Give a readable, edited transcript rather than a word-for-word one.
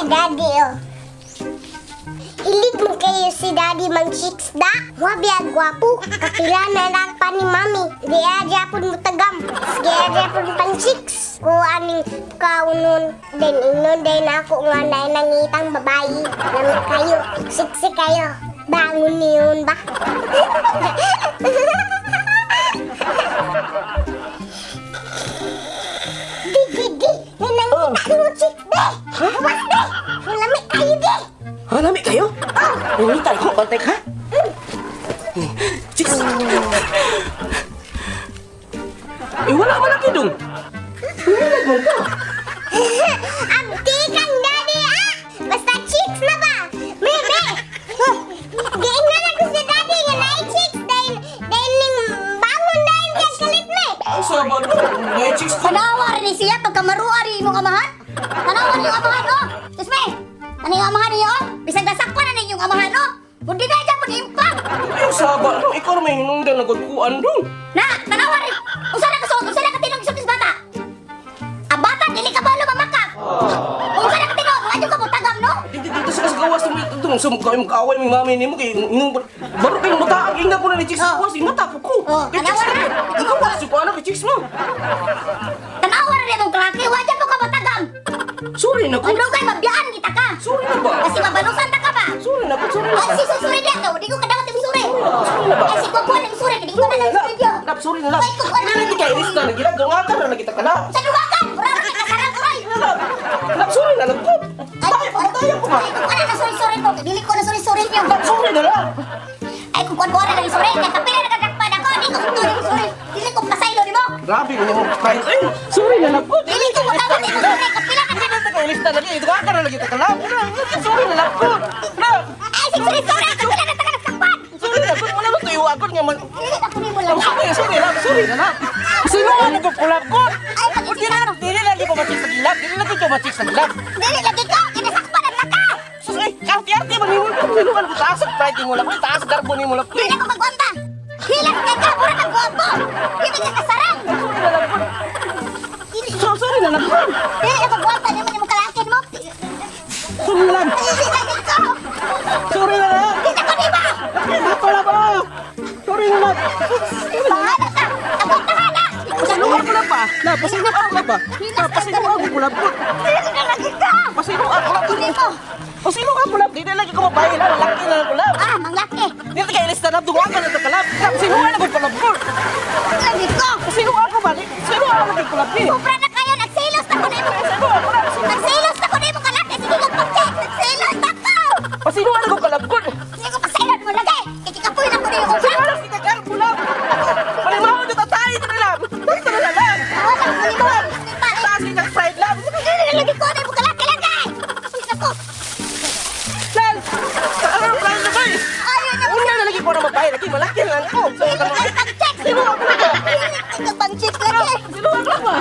Daddy, oh. Hilig mo kayo si Daddy mang chicks da? Wabiyag gwapo. Kapila na lang pa ni Mami. Di aja pun mo tagam. Sige aja pun pang chicks. Ko aning kaunon. Den inon din ako nga na nangitang babae. Lamit kayo. Siksi kayo. Bangon niyon ba? Di. Nanangita mo chicks de. Awas de. Lamit kayo de. Lami kayo? Nangitan ko, kontek ha? Chicks! Wala man laki dong. Nangitan ka. Abdi kang Daddy, ah! Basta chicks na ba? Bebe! Diin na lang ko si Daddy nga na chicks dahil ning bangon dahil kaya kalit me. Ang saban mo, may chicks ka. Panawar ni siya pagkamaruari mong amahan. Panawar yung amahan, oh. Susme, ano yung amahan niyo, oh? Bisag nasakpan na ninyong amahan, oh. Bundi na dyan, pag-impact. Ang saban mo, ikaw na may hinungdan na gudkuan dong. Na, panawar, usa na kasuot, usa na katinong isot is bata. Ang bata, dili ka ba lumamakak? Usa na katinong, radyo ka mo tagam, no? Dito sa gawas itong mag-away ng mami ni mo kay baru kayong mataag inga ko na ni chicks ko, mata po ko. Kay chicks ka. Ikaw wala si kuana kay chicks mo. Tanawar rin mong klake, wadyan mo ka mo tagam. Sorry na ko. Ano kayo, mabiyaan kita ka. Sorry na ba? Kasi mabalusan ta ka ba? Sorry na Ay, si susuri din daw, di ko kadagat yung suri. Ay, si Kukuha ng suri, hindi ko na lang suri diyo. Nap, sorry na lang. Ay, Kukuha na Hindi kay lista na gila, gangakan na kita ka na. Sa luwakan, puraro ka kasarang uray. Nap, sorry na lang po. Ay, Mataya ko ba? Ay, Kukuha na suri-suri mo. Dili ko na suri-suri niyo. Nap, sorry na lang. Ay, Kukuha na yung suri. Kaya kapila nagkakakpan ako, di ko kutuloy yung suri. Dili ko pasaylo ni mo. Grabe ko mo. Ay, sorry na lang po. Dili ko matawag yung suri. Kapila ka Hindi kay lista na gila, gangakan na kita ka na. Sorry na lang po. Nap, Ay, si suri-suri. Kapila na nagkakakpan. sorry na po. Wala mo tayo agad nga man. Dili na kunin mo lang. Sorry na lang. Sino nga nagkulap ko? Ay, pag-isipan. Dili lagi ko machik sa gilap. Dili lagi ko machik sa gilap. Dili lagi ka. Kinasakpan ang maka. Sus, ay, kahti-hati man mo. Sino ka taas ang pride mo lang. Taas garbo ni mo lang. Dili ko magwanta. Hilang ka ka. Pura kang guwapo. Dili ka kasarang. Sorry na lang po. Dili ka magwanta. Di mo kalakin mo. Sorry na lang. Dili lagi ka. Sorry na lang. Dili ko di ba? Ako na ba? Sorry na lang. Bahala ka. Ako tahala. Pasino ako na ba? Na, pasino ako na ba? Na, pasino ako kulap ko. Dili ka lagi ka. Pasino ako kulap ko. Dili mo. Pasino ako kulap? Di na lagi ko mabahin na. Laki na lang kulap. Ah, manglaki. Dito kay lista na dungakan na kalap. Pasino ako nagkulap ko. Lagi ko. Pasino ako ba? Sino ako nagkulap ni? Sobra na kayo. Nagsilos na ko na mo. Nagsilos na ko na mo kalaki. Sige ko pagcheck. Nagsilos na ko. Pasino ako nagkulap ko? Sige ko pasilot mo lagi. Ikikapoy na ko na yung Pasino usa. ako nagkulap kulap? Palimaw na tatay ito na lang. Ito na lang. Wala ko ni mo. Taas yung pride lang. Dili lagi ko na mo kalaki lagi. Ako. Lan! Ano ang plan na ba eh? Ayaw na mo. Una na lagi ko na mabahin. Lagi malaki lang ako. Sige ko pag-check. Sino ako na ba? Sige ko pag-check lagi. Sino ako na ba?